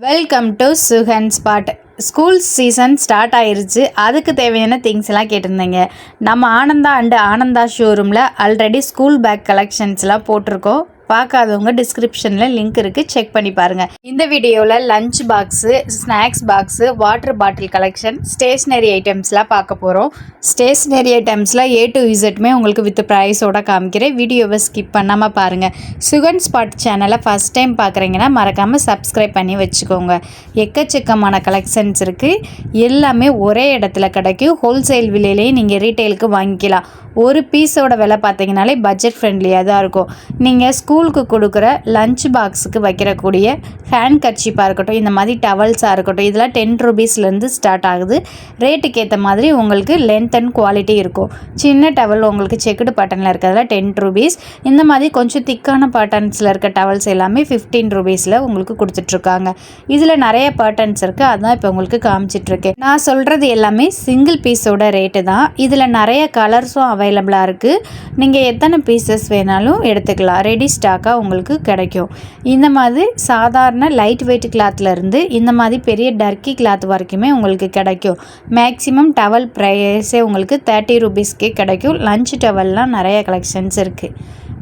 Welcome to Sugan spot. School season start ஆயிருச்சு. அதுக்கு தேவையான திங்ஸ் எல்லாம் கேட்டிருந்தீங்க. நம்ம ஆனந்தா அண்ட் ஆனந்தா ஷோரூமில் ஆல்ரெடி ஸ்கூல் பேக் கலெக்ஷன்ஸ்லாம் போட்டிருக்கோம். பார்க்காதவங்க டிஸ்கிரிப்ஷனில் லிங்க் இருக்குது, செக் பண்ணி பாருங்கள். இந்த வீடியோவில் lunch box, snacks box, water bottle collection, stationery ஐட்டம்ஸ்லாம் பார்க்க போகிறோம். ஸ்டேஷ்னரி ஐட்டம்ஸில் A to Zமே உங்களுக்கு வித் ப்ரைஸோட காமிக்கிறேன். வீடியோவை ஸ்கிப் பண்ணாமல் பாருங்கள். சுகன் ஸ்பாட் சேனலை ஃபஸ்ட் டைம் பார்க்குறீங்கன்னா மறக்காமல் சப்ஸ்கிரைப் பண்ணி வச்சுக்கோங்க. எக்கச்சக்கமான கலெக்ஷன்ஸ் இருக்குது. எல்லாமே ஒரே இடத்துல கிடைக்கும். ஹோல்சேல் விலையிலேயே நீங்கள் ரீட்டெயிலுக்கு வாங்கிக்கலாம். ஒரு பீஸோட விலை பார்த்தீங்கனாலே பட்ஜெட் ஃப்ரெண்ட்லியாக தான் இருக்கும். நீங்கள் ஸ்கூலுக்கு கொடுக்குற லஞ்ச் பாக்ஸுக்கு வைக்கிறக்கூடிய ஹேண்ட் கர்ச்சீப்பாக இருக்கட்டும், இந்த மாதிரி டவல்ஸாக இருக்கட்டும், இதெல்லாம் 10 ரூபீஸ்லேருந்து ஸ்டார்ட் ஆகுது. ரேட்டுக்கு ஏற்ற மாதிரி உங்களுக்கு லென்த் அண்ட் குவாலிட்டி இருக்கும். சின்ன டவல் உங்களுக்கு செக்குடு பேட்டர்னில் இருக்கிறதுல 10 ரூபீஸ். இந்த மாதிரி கொஞ்சம் திக்கான பேட்டர்ன்ஸில் இருக்க டவல்ஸ் எல்லாமே 15 ரூபீஸில் உங்களுக்கு கொடுத்துட்ருக்காங்க. இதில் நிறைய பேட்டர்ன்ஸ் இருக்குது, அதுதான் இப்போ உங்களுக்கு காமிச்சிட்ருக்கேன். நான் சொல்கிறது எல்லாமே சிங்கிள் பீஸோட ரேட்டு தான். இதில் நிறைய கலர்ஸும் அவைலபிளாக இருக்குது. நீங்கள் எத்தனை பீசஸ் வேணாலும் எடுத்துக்கலாம். ரெடி ஸ்டாக்காக உங்களுக்கு கிடைக்கும். இந்த மாதிரி சாதாரண லைட் வெயிட் கிளாத்லேருந்து இந்த மாதிரி பெரிய டர்க்கி கிளாத் வரைக்குமே உங்களுக்கு கிடைக்கும். மேக்ஸிமம் டவல் ப்ரைஸே உங்களுக்கு 30 ரூபீஸ்க்கே கிடைக்கும். லஞ்ச் டவல்லாம் நிறைய கலெக்ஷன்ஸ் இருக்குது.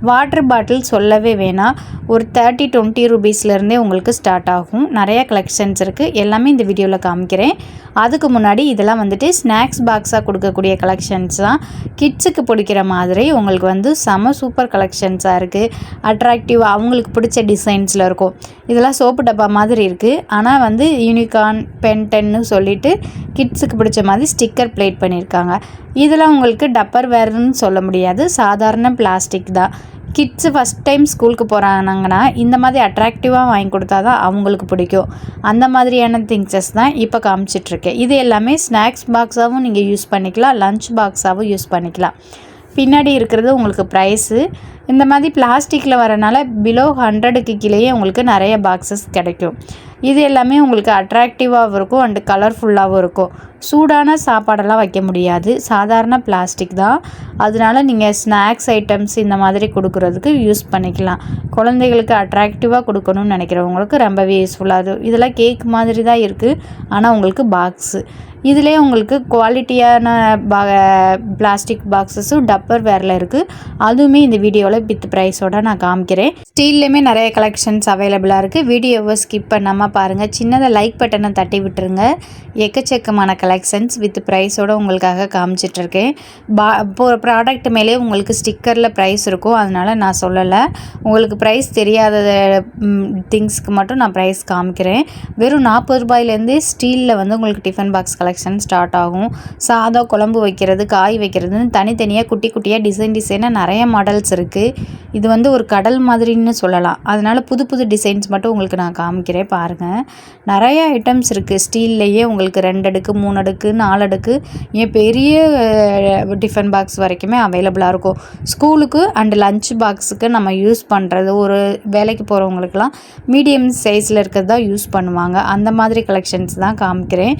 வாட்டர் பாட்டில் சொல்லவே வேணாம், ஒரு 30-20 ரூபீஸ்லேருந்தே உங்களுக்கு ஸ்டார்ட் ஆகும். நிறைய கலெக்ஷன்ஸ் இருக்குது, எல்லாமே இந்த வீடியோவில் காமிக்கிறேன். அதுக்கு முன்னாடி இதெல்லாம் வந்துட்டு ஸ்நாக்ஸ் பாக்ஸாக கொடுக்கக்கூடிய கலெக்ஷன்ஸ் தான். கிட்ஸுக்கு பிடிக்கிற மாதிரி உங்களுக்கு செம சூப்பர் கலெக்ஷன்ஸாக இருக்குது. அட்ராக்டிவாக அவங்களுக்கு பிடிச்ச டிசைன்ஸில் இருக்கும். இதெல்லாம் சோப்பு டப்பா மாதிரி இருக்குது, ஆனால் யூனிகார்ன் பென்டென்னு சொல்லிட்டு கிட்ஸுக்கு பிடிச்ச மாதிரி ஸ்டிக்கர் பிளேட் பண்ணியிருக்காங்க. இதெல்லாம் உங்களுக்கு டப்பர் வேர்னு சொல்ல முடியாது, சாதாரண பிளாஸ்டிக் தான். கிட்ஸு ஃபஸ்ட் டைம் ஸ்கூலுக்கு போகிறாங்கன்னா இந்த மாதிரி அட்ராக்டிவாக வாங்கி கொடுத்தா தான் அவங்களுக்கு பிடிக்கும். அந்த மாதிரியான திங்ஸஸ் தான் இப்போ காமிச்சிட்ருக்கேன். இது எல்லாமே ஸ்நாக்ஸ் பாக்ஸாகவும் நீங்கள் யூஸ் பண்ணிக்கலாம், லஞ்ச் பாக்ஸாகவும் யூஸ் பண்ணிக்கலாம். பின்னாடி இருக்கிறது உங்களுக்கு ப்ரைஸு. இந்த மாதிரி பிளாஸ்டிக்கில் வரனால பிலோ 100க்கு கீழேயே உங்களுக்கு நிறைய பாக்ஸஸ் கிடைக்கும். இது எல்லாமே உங்களுக்கு அட்ராக்டிவாகவும் இருக்கும் அண்டு கலர்ஃபுல்லாகவும் இருக்கும். சூடான சாப்பாடெல்லாம் வைக்க முடியாது, சாதாரண பிளாஸ்டிக் தான். அதனால நீங்கள் ஸ்நாக்ஸ் ஐட்டம்ஸ் இந்த மாதிரி கொடுக்குறதுக்கு யூஸ் பண்ணிக்கலாம். குழந்தைகளுக்கு அட்ராக்டிவாக கொடுக்கணும்னு நினைக்கிறவங்களுக்கு ரொம்பவே யூஸ்ஃபுல்லாக இருக்கும். இதெல்லாம் கேக் மாதிரி தான் இருக்குது, ஆனால் உங்களுக்கு பாக்ஸு. இதிலே உங்களுக்கு குவாலிட்டியான பிளாஸ்டிக் பாக்ஸஸும் டப்பர் வேரில் இருக்குது. அதுவுமே இந்த வீடியோவில் வித் ப்ரைஸோடு நான் காமிக்கிறேன். ஸ்டீல்லையுமே நிறைய கலெக்ஷன்ஸ் அவைலபிளாக இருக்குது. வீடியோவை ஸ்கிப் பண்ணாமல் பாருங்கள். சின்னதாக லைக் பட்டனை தட்டி விட்டுருங்க. எக்கச்சக்கமான கலெக்ஷன்ஸ் வித் ப்ரைஸோடு உங்களுக்காக காமிச்சிட்ருக்கேன். ப்ராடக்ட் மேலே உங்களுக்கு ஸ்டிக்கரில் ப்ரைஸ் இருக்கும், அதனால் நான் சொல்லலை. உங்களுக்கு ப்ரைஸ் தெரியாத திங்ஸ்க்கு மட்டும் நான் ப்ரைஸ் காமிக்கிறேன். வெறும் 40 ரூபாயிலேருந்து ஸ்டீலில் உங்களுக்கு டிஃபன் பாக்ஸ் கலெக்ஷன் ஸ்டார்ட் ஆகும். சாதம் குழம்பு வைக்கிறது, காய் வைக்கிறதுன்னு தனித்தனியாக குட்டி குட்டியாக டிசைனாக நிறைய மாடல்ஸ் இருக்குது. இது ஒரு கடல் மாதிரின்னு சொல்லலாம். அதனால் புது புது டிசைன்ஸ் மட்டும் உங்களுக்கு நான் காமிக்கிறேன், பாருங்கள். நிறைய ஐட்டம்ஸ் இருக்குது. ஸ்டீல்லையே உங்களுக்கு 2 அடுக்கு, 3 அடுக்கு, 4 அடுக்கு, ஏன் பெரிய டிஃபன் பாக்ஸ் வரைக்குமே அவைலபிளாக இருக்கும். ஸ்கூலுக்கு அண்ட் லஞ்ச் பாக்ஸுக்கு நம்ம யூஸ் பண்ணுறது, ஒரு வேலைக்கு போகிறவங்களுக்குலாம் மீடியம் சைஸில் இருக்கிறது தான் யூஸ் பண்ணுவாங்க. அந்த மாதிரி கலெக்ஷன்ஸ் தான் காமிக்கிறேன்.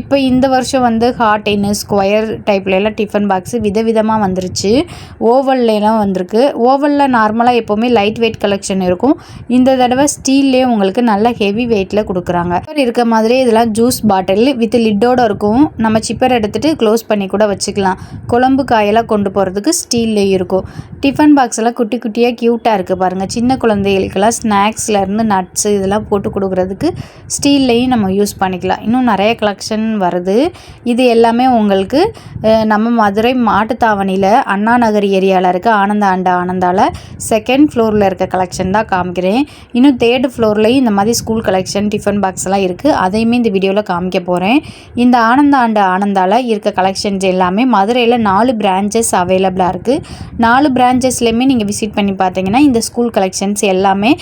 இப்போ இந்த வருஷம் ஹார்டின்னு ஸ்கொயர் டைப்லலாம் டிஃபன் பாக்ஸு விதவிதமாக வந்துருச்சு. ஓவல்லாம் வந்திருக்கு. ஓவலில் நார்மலாக எப்போவுமே லைட் வெயிட் கலெக்ஷன் இருக்கும். இந்த தடவை ஸ்டீல்லே உங்களுக்கு நல்ல ஹெவி வெயிட்டில் கொடுக்குறாங்க. இருக்க மாதிரி இதெல்லாம் ஜூஸ் பாட்டில் வித் லிட்டோடு இருக்கும். நம்ம சிப்பர் எடுத்துகிட்டு க்ளோஸ் பண்ணி கூட வச்சுக்கலாம். குழம்பு காயெல்லாம் கொண்டு போகிறதுக்கு ஸ்டீல்லே இருக்கும். டிஃபன் பாக்ஸ் எல்லாம் குட்டி குட்டியாக க்யூட்டாக இருக்குது பாருங்கள். சின்ன குழந்தைகளுக்கெல்லாம் ஸ்நாக்ஸ்லேருந்து நட்ஸு இதெல்லாம் போட்டு கொடுக்குறதுக்கு ஸ்டீல்லையும் நம்ம யூஸ் பண்ணிக்கலாம். இன்னும் நிறைய கலெக்ஷன் வருது. இது எல்லாமே உங்களுக்கு நம்ம மதுரை மாட்டுத்தாவணியில் அண்ணா நகர் ஏரியாவில் இருக்க ஆனந்தா அண்ட் ஆனந்தாவில் 2nd ஃப்ளோரில் இருக்க கலெக்ஷன் தான் காமிக்கிறேன். இன்னும் 3rd ஃப்ளோர்லேயும் இந்த மாதிரி ஸ்கூல் கலெக்ஷன் டிஃபன் பாக்ஸ் எல்லாம் இருக்குது. அதையுமே இந்த வீடியோவில் காமிக்க போகிறேன். இந்த ஆனந்தா அண்ட் ஆனந்தாவில் இருக்க கலெக்ஷன்ஸ் எல்லாமே மதுரையில் 4 பிரான்ச்சஸ் அவைலபிளாக இருக்குது. 4 பிரான்ச்சஸ்லேயுமே நீங்கள் விசிட் பண்ணி பார்த்தீங்கன்னா இந்த ஸ்கூல் கலெக்ஷன்ஸ் எல்லாமே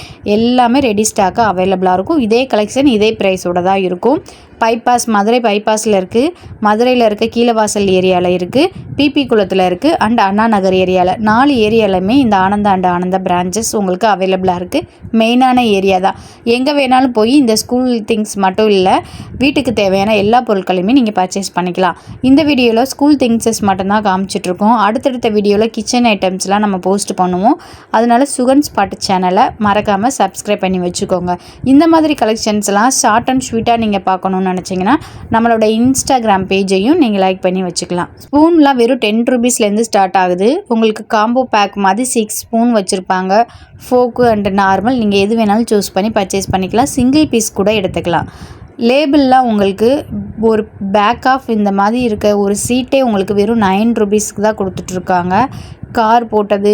ரெடி ஸ்டாக்காக அவைலபிளாக இருக்கும். இதே கலெக்ஷன் இதே ப்ரைஸோடு தான் இருக்கும். பைபாஸ் மதுரை பைபாஸில் இருக்குது, மதுரையில் இருக்க கீழவாசல் ஏரியாவில் இருக்குது, பிபி குளத்தில் இருக்குது அண்ட் அண்ணா நகர் ஏரியாவில் 4 ஏரியாலுமே இந்த ஆனந்தா அண்ட் ஆனந்தா பிரான்ச்சஸ் உங்களுக்கு அவைலபிளாக இருக்குது. மெயினான ஏரியா தான். எங்கே வேணாலும் போய் இந்த ஸ்கூல் திங்ஸ் மட்டும் இல்லை, வீட்டுக்கு தேவையான எல்லா பொருட்களையுமே நீங்கள் பர்ச்சேஸ் பண்ணிக்கலாம். இந்த வீடியோவில் ஸ்கூல் திங்ஸஸ் மட்டும்தான் காமிச்சிட்ருக்கோம். அடுத்தடுத்த வீடியோவில் கிச்சன் ஐட்டம்ஸ்லாம் நம்ம போஸ்ட் பண்ணுவோம். அதனால் சுகன் ஸ்பாட் சேனலை மறக்காமல் சப்ஸ்கிரைப் பண்ணி வச்சுக்கோங்க. இந்த மாதிரி கலெக்ஷன்ஸ்லாம் ஷார்ட் அண்ட் ஸ்வீட்டாக நீங்கள் பார்க்கணுன்னு நினச்சிங்கன்னா நம்மளோட இன்ஸ்டாகிராம் பேஜையும் நீங்கள் லைக் பண்ணி வச்சுக்கலாம். ஸ்பூன்லாம் வெறும் 10 ரூபீஸ்லேருந்து ஸ்டார்ட் ஆகுது. உங்களுக்கு காம்போ பேக் மாதிரி 6 ஸ்பூன் வச்சுருப்பாங்க. ஃபோக்கு அண்ட் நார்மல் நீங்கள் எது வேணாலும் சூஸ் பண்ணி பர்ச்சேஸ் பண்ணிக்கலாம். சிங்கிள் பீஸ் கூட எடுத்துக்கலாம். லேபிள்லாம் உங்களுக்கு ஒரு பேக் ஆஃப் இந்த மாதிரி இருக்க ஒரு சீட்டே உங்களுக்கு வெறும் 9 ரூபீஸ்க்கு தான் கொடுத்துட்ருக்காங்க. கார் போட்டது,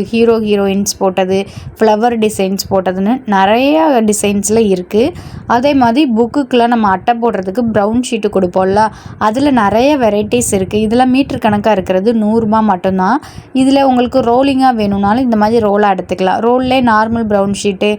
ஹீரோயின்ஸ் போட்டது, ஃப்ளவர் டிசைன்ஸ் போட்டதுன்னு நிறையா டிசைன்ஸில் இருக்குது. அதே மாதிரி புக்குக்கெலாம் நம்ம அட்டை போடுறதுக்கு ப்ரௌன் ஷீட்டு கொடுப்போம்ல, அதில் நிறைய வெரைட்டிஸ் இருக்குது. இதெல்லாம் மீட்டர் கணக்காக இருக்கிறது 100 ரூபா மட்டும்தான். இதில் உங்களுக்கு ரோலிங்காக வேணும்னாலும் இந்த மாதிரி ரோலாக எடுத்துக்கலாம். ரோல்லே நார்மல் ப்ரௌன் ஷீட்டு,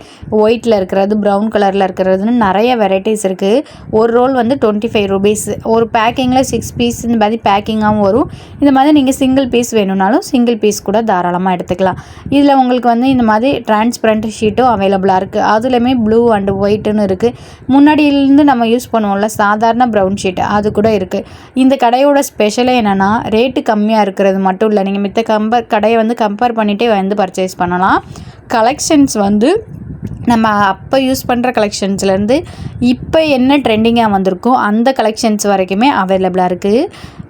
ஒயிட்டில் இருக்கிறது, ப்ரௌன் கலரில் இருக்கிறதுன்னு நிறைய வெரைட்டிஸ் இருக்குது. ஒரு ரோல் வந்து 25 ரூபீஸ். ஒரு பேக்கிங்கில் 6 பீஸ் இந்த மாதிரி பேக்கிங்காகவும் வரும். இந்த மாதிரி நீங்கள் சிங்கிள் பீஸ் வேணும்னாலும் சிங்கிள் பீஸ் கூட தாராளமாக எடுத்துக்கலாம். இதில் உங்களுக்கு வந்து இந்த மாதிரி டிரான்ஸ்பரண்ட் ஷீட்டும் அவைலபிளாக இருக்குது. அதுலேயுமே ப்ளூ அண்ட் ஒயிட்டுன்னு இருக்குது. முன்னாடியிலேருந்து நம்ம யூஸ் பண்ணுவோம்ல சாதாரண ப்ரௌன் ஷீட், அது கூட இருக்குது. இந்த கடையோட ஸ்பெஷலே என்னென்னா ரேட்டு கம்மியாக இருக்கிறது மட்டும் இல்லை, நீங்கள் மித்த கடையை வந்து கம்பேர் பண்ணிகிட்டே வந்து பர்ச்சேஸ் பண்ணலாம். கலெக்ஷன்ஸ் வந்து நம்ம அப்போ யூஸ் பண்ணுற கலெக்ஷன்ஸ்லேருந்து இப்போ என்ன ட்ரெண்டிங்காக வந்திருக்கோ அந்த கலெக்ஷன்ஸ் வரைக்குமே அவைலபிளாக இருக்குது.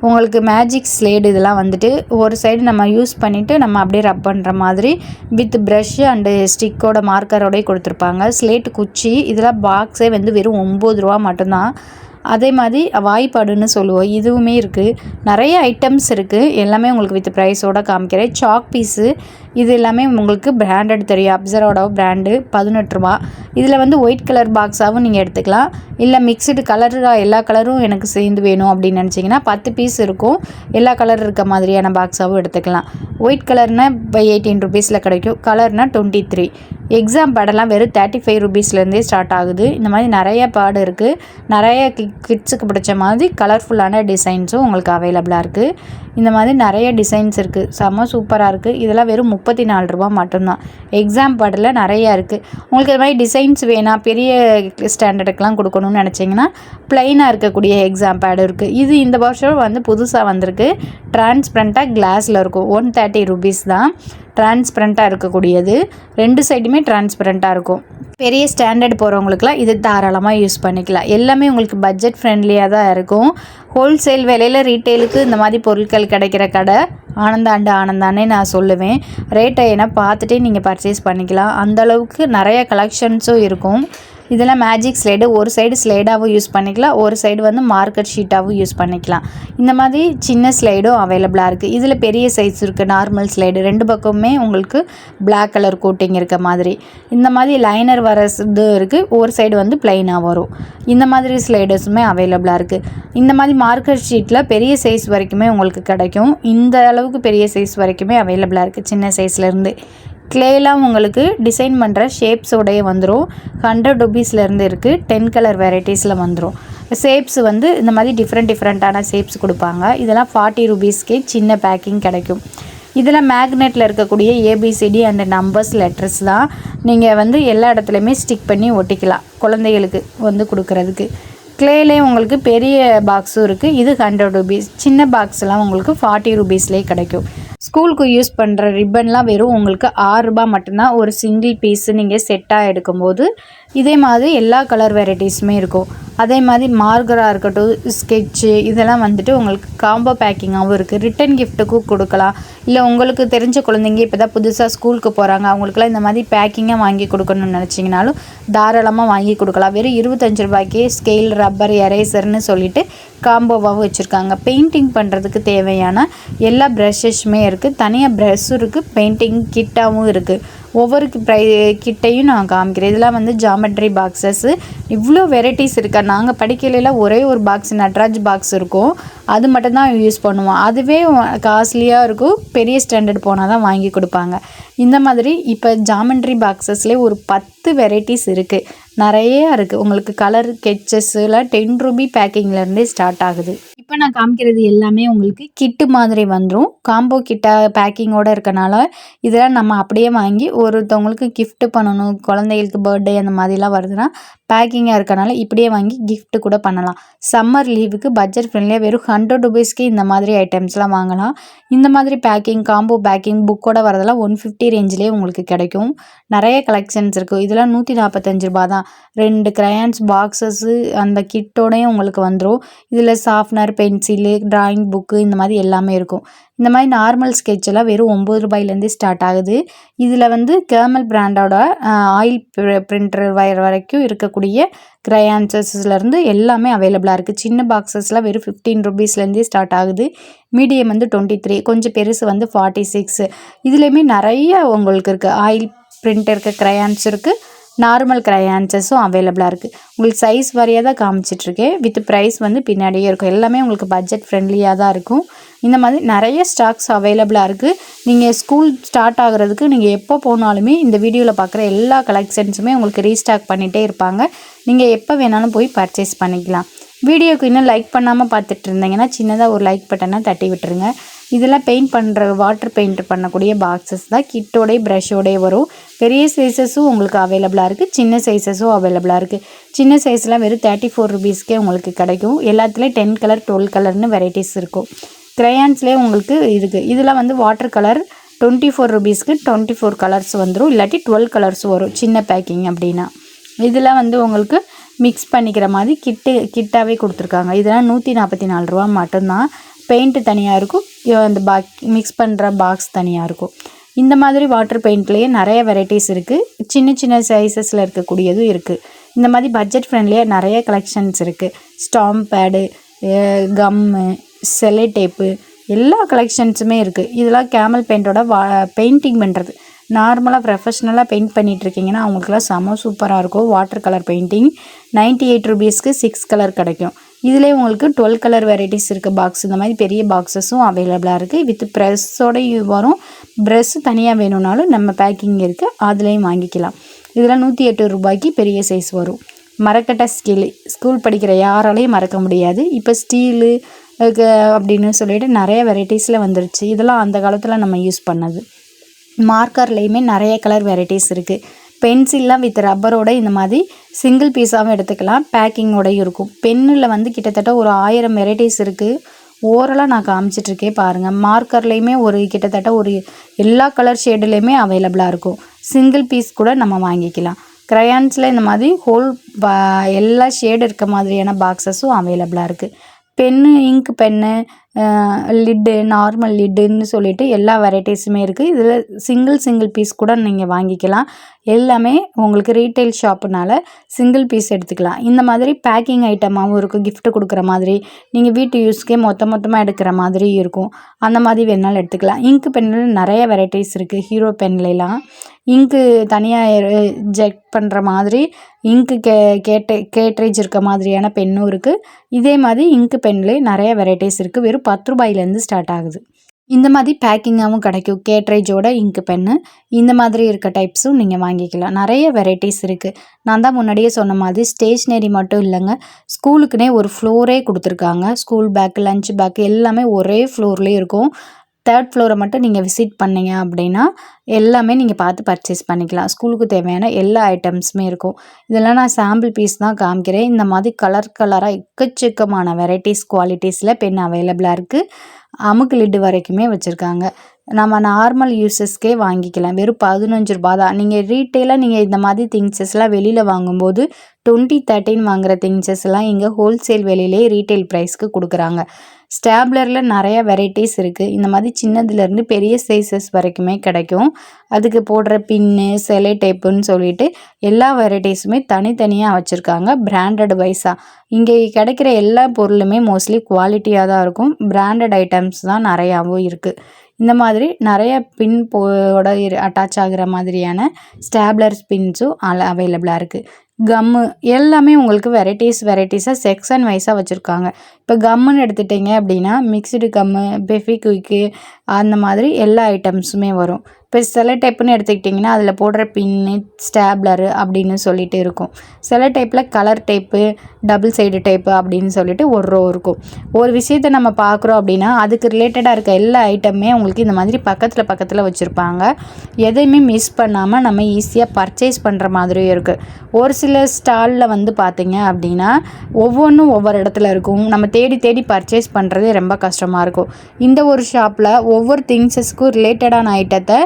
உங்களுக்கு மேஜிக் ஸ்லேடு இதெல்லாம் வந்துட்டு ஒரு சைடு நம்ம யூஸ் பண்ணிவிட்டு நம்ம அப்படியே ரப் பண்ணுற மாதிரி வித் ப்ரஷ் அண்டு ஸ்டிக்கோட மார்க்கரோடய கொடுத்துருப்பாங்க. ஸ்லேட் குச்சி இதெல்லாம் பாக்ஸே வந்து வெறும் 9 ரூபா மட்டும்தான். அதே மாதிரி வாய்ப்பாடுன்னு சொல்லுவோம், இதுவுமே இருக்குது. நிறைய ஐட்டம்ஸ் இருக்குது. எல்லாமே உங்களுக்கு வித் ப்ரைஸோடு காமிக்கிறேன். சாக் பீஸு இது எல்லாமே உங்களுக்கு பிராண்டட் தெரியும். அப்சரோட பிராண்டு 18 ரூபா. இதில் வந்து ஒயிட் கலர் பாக்ஸாகவும் நீங்கள் எடுத்துக்கலாம். இல்லை மிக்சடு கலராக எல்லா கலரும் எனக்கு சேர்ந்து வேணும் அப்படின்னு நினச்சிங்கன்னா 10 பீஸ் இருக்கும். எல்லா கலர் இருக்க மாதிரியான பாக்ஸாகவும் எடுத்துக்கலாம். ஒயிட் கலர்னால் 18 ரூபீஸில் கிடைக்கும். கலர்னால் 23. எக்ஸாம் பேடெல்லாம் வெறும் 35 ரூபீஸ்லேருந்தே ஸ்டார்ட் ஆகுது. இந்த மாதிரி நிறைய பேடு இருக்குது. நிறைய கிட்ஸுக்கு பிடிச்ச மாதிரி கலர்ஃபுல்லான டிசைன்ஸும் உங்களுக்கு அவைலபிளாக இருக்குது. இந்த மாதிரி நிறைய டிசைன்ஸ் இருக்குது. செம்ம சூப்பராக இருக்குது. இதெல்லாம் வெறும் 34 ரூபா மட்டும்தான். எக்ஸாம் பேடில் நிறையா இருக்குது. உங்களுக்கு இது மாதிரி டிசைன்ஸ் வேணாம், பெரிய ஸ்டாண்டர்டுக்கெலாம் கொடுக்கணும்னு நினச்சிங்கன்னா ப்ளைனாக இருக்கக்கூடிய எக்ஸாம் பேடு இருக்குது. இது இந்த வருஷம் வந்து புதுசாக வந்திருக்கு. டிரான்ஸ்பரண்ட்டாக கிளாஸில் இருக்கும். 130 ரூபீஸ் தான் டிரான்ஸ்பரண்ட்டாக இருக்கக்கூடியது. 2 சைடுமே டிரான்ஸ்பரண்ட்டாக இருக்கும். பெரிய ஸ்டாண்டர்ட் போகிறவங்களுக்குலாம் இது தாராளமாக யூஸ் பண்ணிக்கலாம். எல்லாமே உங்களுக்கு பட்ஜெட் ஃப்ரெண்ட்லியாக தான் இருக்கும். ஹோல்சேல் விலையில் ரீட்டெயிலுக்கு இந்த மாதிரி பொருட்கள் கிடைக்கிற கடை ஆனந்தா அண்ட் ஆனந்தானே நான் சொல்லுவேன். ரேட்டை என்ன பார்த்துட்டே நீங்கள் பர்ச்சேஸ் பண்ணிக்கலாம். அந்தளவுக்கு நிறைய கலெக்ஷன்ஸும் இருக்கும். இதெல்லாம் மேஜிக் ஸ்லைடு, ஒரு சைடு ஸ்லைடாகவும் யூஸ் பண்ணிக்கலாம், ஒரு சைடு வந்து மார்க்கர் ஷீட்டாகவும் யூஸ் பண்ணிக்கலாம். இந்த மாதிரி சின்ன ஸ்லைடும் அவைலபிளாக இருக்குது. இதில் பெரிய சைஸ் இருக்குது, நார்மல் ஸ்லைடு 2 பக்கமுமே உங்களுக்கு பிளாக் கலர் கோட்டிங் இருக்க மாதிரி. இந்த மாதிரி லைனர் வர இது இருக்குது, ஒரு சைடு வந்து ப்ளைனாக வரும். இந்த மாதிரி ஸ்லைடர்ஸுமே அவைலபிளாக இருக்குது. இந்த மாதிரி மார்க்கர் ஷீட்டில் பெரிய சைஸ் வரைக்குமே உங்களுக்கு கிடைக்கும். இந்த அளவுக்கு பெரிய சைஸ் வரைக்குமே அவைலபிளாக இருக்குது, சின்ன சைஸ்லேருந்து. கிளேலாம் உங்களுக்கு டிசைன் பண்ணுற ஷேப்ஸோடைய வந்துடும். 100 ரூபீஸ்லேருந்து இருக்குது. 10 கலர் வெரைட்டிஸில் வந்துடும். ஷேப்ஸ் வந்து இந்த மாதிரி டிஃப்ரெண்ட்டான ஷேப்ஸ் கொடுப்பாங்க. இதெல்லாம் 40 ரூபீஸ்க்கே சின்ன பேக்கிங் கிடைக்கும். இதில் மேக்னெட்டில் இருக்கக்கூடிய ABCD அண்ட் நம்பர்ஸ் லெட்டர்ஸ் தான். நீங்கள் வந்து எல்லா இடத்துலையுமே ஸ்டிக் பண்ணி ஒட்டிக்கலாம் குழந்தைகளுக்கு வந்து கொடுக்குறதுக்கு. கிளேலே உங்களுக்கு பெரிய பாக்ஸும் இருக்குது. இது 100 ரூபீஸ். சின்ன பாக்ஸ்லாம் உங்களுக்கு 40 ரூபீஸ்லேயே கிடைக்கும். ஸ்கூலுக்கு யூஸ் பண்ணுற ரிப்பன்லாம் வெறும் உங்களுக்கு 6 ரூபா மட்டும்தான். ஒரு சிங்கிள் பீஸு நீங்கள் செட்டாக எடுக்கும்போது இதே மாதிரி எல்லா கலர் வெரைட்டிஸுமே இருக்கும். அதே மாதிரி மார்கராக இருக்கட்டும், ஸ்கெட்சு இதெல்லாம் வந்துட்டு உங்களுக்கு காம்போ பேக்கிங்காகவும் இருக்குது. ரிட்டன் கிஃப்ட்டுக்கும் கொடுக்கலாம். இல்லை உங்களுக்கு தெரிஞ்ச குழந்தைங்க இப்போ தான் புதுசாக ஸ்கூலுக்கு போகிறாங்க, அவங்களுக்குலாம் இந்த மாதிரி பேக்கிங்காக வாங்கி கொடுக்கணும்னு நினச்சிங்கனாலும் தாராளமாக வாங்கி கொடுக்கலாம். வெறும் 25 ரூபாய்க்கே ஸ்கேல், ரப்பர், எரேசர்னு சொல்லிட்டு காம்போவாகவும் வச்சுருக்காங்க. பெயிண்டிங் பண்ணுறதுக்கு தேவையான எல்லா ப்ரஷஸுமே இருக்குது. தனியாக ப்ரஷ்ஷும் இருக்குது, பெயிண்டிங் கிட்டாகவும் இருக்குது. ஒவ்வொரு கிட்டையும் நான் காமிக்கிறேன். இதெல்லாம் வந்து ஜாமெட்ரி பாக்ஸஸ்ஸு. இவ்வளோ வெரைட்டிஸ் இருக்கா. நாங்கள் படிக்கையிலலாம் ஒரே ஒரு பாக்ஸ் நட்ராஜ் பாக்ஸ் இருக்கும். அது மட்டும்தான் யூஸ் பண்ணுவோம். அதுவே காஸ்ட்லியாக இருக்கும். பெரிய ஸ்டாண்டர்ட் போனால் தான் வாங்கி கொடுப்பாங்க. இந்த மாதிரி இப்போ ஜாமெட்ரி பாக்ஸஸ்லேயே ஒரு 10 வெரைட்டிஸ் இருக்குது. நிறைய இருக்குது. உங்களுக்கு கலர் ஸ்கெட்சஸ்லாம் ₹10 பேக்கிங்லேருந்தே ஸ்டார்ட் ஆகுது. இப்போ நான் காமிக்கிறது எல்லாமே உங்களுக்கு கிட்டு மாதிரி வந்துடும். காம்போ கிட்டாக பேக்கிங்கோடு இருக்கனால இதெல்லாம் நம்ம அப்படியே வாங்கி ஒருத்தவங்களுக்கு கிஃப்ட் பண்ணணும். குழந்தைகளுக்கு பர்த்டே அந்த மாதிரிலாம் வருதுன்னா பேக்கிங்காக இருக்கனால இப்படியே வாங்கி கிஃப்ட் கூட பண்ணலாம். சம்மர் லீவுக்கு பட்ஜெட் ஃப்ரெண்ட்லியாக வெறும் ₹100க்கு இந்த மாதிரி ஐட்டம்ஸ்லாம் வாங்கலாம். இந்த மாதிரி பேக்கிங் காம்போ பேக்கிங் புக்கோட வரதெல்லாம் ₹150 ரேஞ்சிலே உங்களுக்கு கிடைக்கும். நிறைய கலெக்ஷன்ஸ் இருக்குது. இதெல்லாம் ₹145 தான். 2 கிரையான்ஸ் பாக்ஸஸ்ஸு அந்த கிட்டோடையும் உங்களுக்கு வந்துடும். இதில் சாஃப்ட்னர், பென்சிலு, டிராயிங் புக்கு இந்த மாதிரி எல்லாமே இருக்கும். இந்த மாதிரி நார்மல் ஸ்கெட்ச் எல்லாம் வெறும் ₹9லேருந்தே ஸ்டார்ட் ஆகுது. இதில் வந்து கேர்மல் பிராண்டோட ஆயில் பிரிண்டர் வரைக்கும் இருக்கக்கூடிய கிரையான்சஸ்லேருந்து எல்லாமே அவைலபிளாக இருக்குது. சின்ன பாக்ஸஸ்லாம் வெறும் ₹15லேருந்தே ஸ்டார்ட் ஆகுது. மீடியம் வந்து 23, கொஞ்சம் பெருசு வந்து 46. இதுலேயுமே நிறைய உங்களுக்கு இருக்குது. ஆயில் பிரிண்ட் இருக்க கிரையான்ஸ் இருக்குது. நார்மல் கிரையான்சஸும் அவைலபிளாக இருக்குது. உங்களுக்கு சைஸ் வாரியாக தான் காமிச்சிட்ருக்கேன். வித் ப்ரைஸ் வந்து பின்னாடியே இருக்கும். எல்லாமே உங்களுக்கு பட்ஜெட் ஃப்ரெண்ட்லியாக தான் இருக்கும். இந்த மாதிரி நிறைய ஸ்டாக்ஸ் அவைலபிளாக இருக்குது. நீங்கள் ஸ்கூல் ஸ்டார்ட் ஆகுறதுக்கு நீங்கள் எப்போ போனாலுமே இந்த வீடியோவில் பார்க்குற எல்லா கலெக்ஷன்ஸுமே உங்களுக்கு ரீஸ்டாக் பண்ணிகிட்டே இருப்பாங்க. நீங்கள் எப்போ வேணாலும் போய் பர்ச்சேஸ் பண்ணிக்கலாம். வீடியோக்கு இன்னும் லைக் பண்ணாமல் பார்த்துட்டு இருந்தீங்கன்னா சின்னதாக ஒரு லைக் பட்டனை தட்டி விட்டுருங்க. இதெல்லாம் பெயிண்ட் பண்ணுற வாட்டர் பெயிண்ட் பண்ணக்கூடிய பாக்ஸஸ் தான். கிட்டோடைய ப்ரஷோடைய வரும். பெரிய சைஸஸும் உங்களுக்கு அவைலபிளாக இருக்குது. சின்ன சைஸஸும் அவைலபிளாக இருக்குது. சின்ன சைஸ்லாம் வெறும் ₹34க்கே உங்களுக்கு கிடைக்கும். எல்லாத்துலேயும் 10 கலர் 12 கலர்னு வெரைட்டிஸ் இருக்கும். கிரையான்ஸ்லேயே உங்களுக்கு இருக்குது. இதில் வந்து வாட்டர் கலர் ₹24க்கு 24 கலர்ஸ் வந்துடும். இல்லாட்டி 12 கலர்ஸ் வரும் சின்ன பேக்கிங் அப்படின்னா. இதெல்லாம் வந்து உங்களுக்கு மிக்ஸ் பண்ணிக்கிற மாதிரி கிட்டாகவே கொடுத்துருக்காங்க. இதெல்லாம் ₹144 மட்டும்தான். பெயிண்ட்டு தனியாக இருக்கும். அந்த மிக்ஸ் பண்ணுற பாக்ஸ் தனியாக இருக்கும். இந்த மாதிரி வாட்டர் பெயிண்ட்லேயே நிறைய வெரைட்டிஸ் இருக்குது. சின்ன சின்ன சைஸஸில் இருக்கக்கூடியதும் இருக்குது. இந்த மாதிரி பட்ஜெட் ஃப்ரெண்ட்லியாக நிறைய கலெக்ஷன்ஸ் இருக்குது. ஸ்டாம்ப் பேடு, கம்மு, செல்லோ டேப்பு எல்லா கலெக்ஷன்ஸுமே இருக்குது. இதெல்லாம் கேமல் பெயிண்டோட பெயிண்டிங் பண்ணுறது. நார்மலாக ப்ரொஃபஷ்னலாக பெயிண்ட் பண்ணிகிட்ருக்கீங்கன்னா அவங்களுக்குலாம் செம சூப்பராக இருக்கும். வாட்டர் கலர் பெயிண்டிங் ₹98க்கு 6 கலர் கிடைக்கும். இதிலே உங்களுக்கு 12 கலர் வெரைட்டிஸ் இருக்குது பாக்ஸ். இந்த மாதிரி பெரிய பாக்ஸஸும் அவைலபிளாக இருக்குது. வித் ப்ரெஸ்ஸோடையும் வரும். ப்ரெஸ்ஸு தனியாக வேணும்னாலும் நம்ம பேக்கிங் இருக்குது, அதுலேயும் வாங்கிக்கலாம். இதெல்லாம் ₹108க்கு பெரிய சைஸ் வரும். மரக்கட்டை ஸ்கூல் படிக்கிற யாராலையும் மறக்க முடியாது. இப்போ ஸ்டீலு அப்படின்னு சொல்லிட்டு நிறைய வெரைட்டிஸில் வந்துருச்சு. இதெல்லாம் அந்த காலத்தில் நம்ம யூஸ் பண்ணது. மார்க்கர்லேயுமே நிறைய கலர் வெரைட்டிஸ் இருக்குது. பென்சில்லாம் வித் ரப்பரோட இந்த மாதிரி சிங்கிள் பீஸாகவும் எடுத்துக்கலாம். பேக்கிங்கோடையும் இருக்கும். பென்னில் வந்து கிட்டத்தட்ட ஒரு 1000 வெரைட்டிஸ் இருக்குது. ஓரலாக நான் காமிச்சிட்ருக்கேன் பாருங்கள். மார்க்கர்லேயுமே ஒரு கிட்டத்தட்ட ஒரு எல்லா கலர் ஷேடுலேயுமே அவைலபிளாக இருக்கும். சிங்கிள் பீஸ் கூட நம்ம வாங்கிக்கலாம். க்ரையான்ஸில் இந்த மாதிரி ஹோல் எல்லா ஷேடு இருக்க மாதிரியான பாக்ஸஸும் அவைலபிளாக இருக்குது. Pen, ink pen, lid, normal லிட்டுன்னு சொல்லிட்டு எல்லா வெரைட்டிஸுமே இருக்குது. இதில் சிங்கிள் பீஸ் கூட நீங்கள் வாங்கிக்கலாம். எல்லாமே உங்களுக்கு ரீட்டைல் ஷாப்புனால சிங்கிள் பீஸ் எடுத்துக்கலாம். இந்த மாதிரி பேக்கிங் ஐட்டமாகவும் இருக்கும். கிஃப்ட் கொடுக்குற மாதிரி, நீங்கள் வீட்டு யூஸ்க்கே மொத்தமாக எடுக்கிற மாதிரி இருக்கும். அந்த மாதிரி வேணாலும் எடுத்துக்கலாம். இங்க் பென்னில் நிறைய வெரைட்டிஸ் இருக்குது. ஹீரோ பென்லாம் இங்கு தனியாக ஜெட் பண்ணுற மாதிரி இங்கு கேட்ரேஜ் இருக்க மாதிரியான பென்னும் இருக்குது. இதே மாதிரி இங்கு பென்லேயே நிறைய வெரைட்டிஸ் இருக்குது. வெறும் ₹10லேருந்து ஸ்டார்ட் ஆகுது. இந்த மாதிரி பேக்கிங்காகவும் கிடைக்கும். கேட்ரேஜோட இங்கு பென்னு இந்த மாதிரி இருக்க டைப்ஸும் நீங்கள் வாங்கிக்கலாம். நிறைய வெரைட்டிஸ் இருக்குது. நான் தான் முன்னாடியே சொன்ன மாதிரி ஸ்டேஷ்னரி மட்டும் இல்லைங்க, ஸ்கூலுக்குனே ஒரு ஃப்ளோரே கொடுத்துருக்காங்க. ஸ்கூல் பேக், லஞ்ச் பேக் எல்லாமே ஒரே ஃப்ளோர்லேயே இருக்கும். 3rd ஃப்ளோரை மட்டும் நீங்கள் விசிட் பண்ணிங்க அப்படின்னா எல்லாமே நீங்கள் பார்த்து பர்ச்சேஸ் பண்ணிக்கலாம். ஸ்கூலுக்கு தேவையான எல்லா ஐட்டம்ஸுமே இருக்கும். இதெல்லாம் நான் சாம்பிள் பீஸ் தான் காமிக்கிறேன். இந்த மாதிரி கலராக எக்கச்சக்கமான வெரைட்டிஸ் குவாலிட்டிஸில் பென் அவைலபிளாக இருக்குது. அமுக்கு லிட்டு வரைக்குமே வச்சுருக்காங்க. நம்ம நார்மல் யூஸஸ்க்கே வாங்கிக்கலாம். வெறும் ₹15 தான். நீங்கள் ரீட்டெயிலாக நீங்கள் இந்த மாதிரி திங்ஸஸ்லாம் வெளியில் வாங்கும்போது 2013 வாங்குகிற திங்ஸஸ்லாம் இங்கே ஹோல்சேல் வெளியிலே ரீட்டைல் ப்ரைஸ்க்கு கொடுக்குறாங்க. ஸ்டாப்லரில் நிறைய வெரைட்டிஸ் இருக்குது. இந்த மாதிரி சின்னதுலேருந்து பெரிய சைஸஸ் வரைக்குமே கிடைக்கும். அதுக்கு போடுற பின்னு, செல்லோ டேப்புன்னு சொல்லிட்டு எல்லா வெரைட்டிஸுமே தனித்தனியாக வச்சுருக்காங்க. பிராண்டட் வைஸாக இங்கே கிடைக்கிற எல்லா பொருளுமே மோஸ்ட்லி குவாலிட்டியாக தான் இருக்கும். பிராண்டட் ஐட்டம்ஸ் தான் நிறையாவும் இருக்குது. இந்த மாதிரி நிறைய பின் போட அட்டாச் ஆகிற மாதிரியான ஸ்டாப்லர் பின்ஸும் அவைலபிளாக இருக்குது. கம்மு எல்லாமே உங்களுக்கு வெரைட்டிஸாக செக்ஷன் வைஸாக வச்சுருக்காங்க. இப்போ கம்முன்னு எடுத்துட்டிங்க அப்படின்னா மிக்சடு கம்மு, பெஃபிக்விக்கு அந்த மாதிரி எல்லா ஐட்டம்ஸுமே வரும். இப்போ செலோ டேப்புன்னு எடுத்துக்கிட்டிங்கன்னா அதில் போடுற பின்னு, ஸ்டாப்லரு அப்படின்னு சொல்லிட்டு இருக்கும். செலோ டேப்பில் colour tape, double side tape அப்படின்னு சொல்லிட்டு ஒரு ரோ இருக்கும். ஒரு விஷயத்தை நம்ம பார்க்குறோம் அப்படின்னா அதுக்கு ரிலேட்டடாக இருக்க எல்லா ஐட்டமுமே உங்களுக்கு இந்த மாதிரி பக்கத்தில் வச்சுருப்பாங்க. எதையுமே மிஸ் பண்ணாமல் நம்ம ஈஸியாக பர்ச்சேஸ் பண்ணுற மாதிரியும் இருக்குது. ஒரு சில ஸ்டாலில் வந்து பார்த்திங்க அப்படின்னா ஒவ்வொன்றும் ஒவ்வொரு இடத்துல இருக்கும். நம்ம தேடி பர்ச்சேஸ் பண்ணுறது ரொம்ப கஷ்டமாக இருக்கும். இந்த ஒரு ஷாப்பில் ஒவ்வொரு திங்ஸஸ்க்கும் ரிலேட்டடான ஐட்டத்தை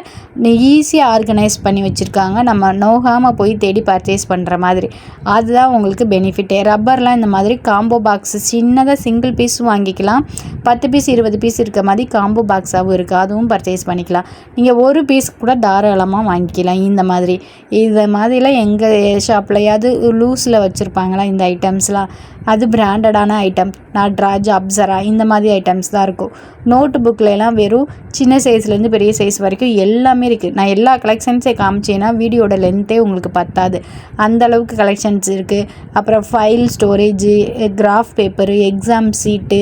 ஈஸியாக ஆர்கனைஸ் பண்ணி வச்சுருக்காங்க. நம்ம நோகாமல் போய் தேடி பர்ச்சேஸ் பண்ணுற மாதிரி. அதுதான் உங்களுக்கு பெனிஃபிட்டே. ரப்பர்லாம் இந்த மாதிரி காம்போ பாக்ஸ் சின்னதாக சிங்கிள் பீஸும் வாங்கிக்கலாம். 10 பீஸ் 20 பீஸ் இருக்க மாதிரி காம்போ பாக்ஸாகவும் இருக்குது. அதுவும் பர்ச்சேஸ் பண்ணிக்கலாம். நீங்கள் ஒரு பீஸ் கூட தாராளமாக வாங்கிக்கலாம். இந்த மாதிரிலாம் எங்கள் ஷாப்லையாவது லூஸில் வச்சுருப்பாங்களா இந்த ஐட்டம்ஸ்லாம்? அது பிராண்டடான ஐட்டம். நட்ராஜ், அப்சரா இந்த மாதிரி ஐட்டம்ஸ் தான் இருக்கும். நோட்டு புக்கிலலாம் வெறும் சின்ன சைஸ்லேருந்து பெரிய சைஸ் வரைக்கும் எல்லாமே இருக்குது. நான் எல்லா கலெக்ஷன்ஸே காமிச்சேன்னா வீடியோட லென்த்தே உங்களுக்கு பத்தாது. அந்தளவுக்கு கலெக்ஷன்ஸ் இருக்குது. அப்புறம் file storage, graph paper, exam sheet,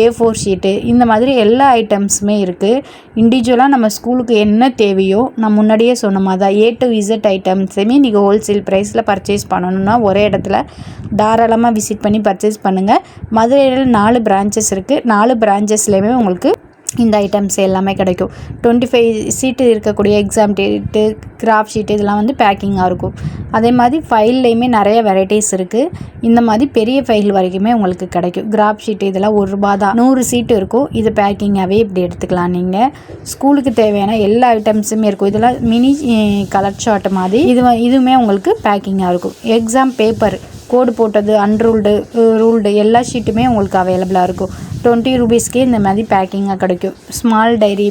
A4 sheet இந்த மாதிரி எல்லா ஐட்டம்ஸுமே இருக்குது. இண்டிவிஜுவலாக நம்ம ஸ்கூலுக்கு என்ன தேவையோ நான் முன்னாடியே சொன்ன மாதிரி தான் A to Z ஐட்டம்ஸுமே நீங்கள் ஹோல்சேல் ப்ரைஸில் பர்ச்சேஸ் பண்ணணுன்னா ஒரே இடத்துல தாராளமாக விசிட் பண்ணி பர்ச்சேஸ் பண்ணுங்கள். மதுரையில் 4 பிரான்ச்சஸ் இருக்குது. 4 பிரான்ச்சஸ்லேயுமே உங்களுக்கு இந்த ஐட்டம்ஸ் எல்லாமே கிடைக்கும். 25 சீட்டு இருக்கக்கூடிய எக்ஸாம் டேட்டு, கிராஃப்ட் ஷீட்டு இதெல்லாம் வந்து பேக்கிங்காக இருக்கும். அதே மாதிரி ஃபைல்லையுமே நிறைய வெரைட்டிஸ் இருக்குது. இந்த மாதிரி பெரிய ஃபைல் வரைக்குமே உங்களுக்கு கிடைக்கும். கிராஃப்ட் ஷீட்டு இதெல்லாம் ₹1 தான். 100 சீட்டு இருக்கும். இது பேக்கிங்காகவே இப்படி எடுத்துக்கலாம். நீங்கள் ஸ்கூலுக்கு தேவையான எல்லா ஐட்டம்ஸுமே இருக்கும். இதெல்லாம் மினி கலர் ஷார்ட் மாதிரி இதுவுமே உங்களுக்கு பேக்கிங்காக இருக்கும். எக்ஸாம் பேப்பர் கோடு போட்டது, அன்ரூல்டு, ரூல்டு எல்லா ஷீட்டுமே உங்களுக்கு அவைலபிளாக இருக்கும். 20 ரூபீஸ்க்கே இந்த மாதிரி பேக்கிங்காக கிடைக்கும். ஸ்மால் டைரி,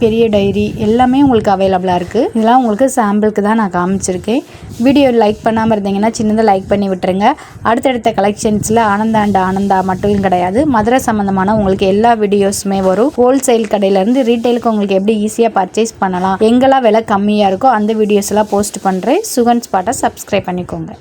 பெரிய டைரி எல்லாமே உங்களுக்கு அவைலபிளாக இருக்குது. இதெல்லாம் உங்களுக்கு சாம்பிளுக்கு தான் நான் காமிச்சிருக்கேன். வீடியோ லைக் பண்ணாமல் இருந்தீங்கன்னா சின்னதாக லைக் பண்ணி விட்டுருங்க. அடுத்தடுத்த கலெக்ஷன்ஸில் ஆனந்தா மட்டும் கிடையாது, மதுரை சம்மந்தமான உங்களுக்கு எல்லா வீடியோஸுமே வரும். ஹோல்சேல் கடையிலேருந்து ரீட்டைலுக்கு உங்களுக்கு எப்படி ஈஸியாக பர்ச்சேஸ் பண்ணலாம், எங்கெல்லாம் விலை கம்மியாக இருக்கோ அந்த வீடியோஸ்லாம் போஸ்ட் பண்ணுறேன். சுகன் ஸ்பாட்டை சப்ஸ்கிரைப் பண்ணிக்கோங்க.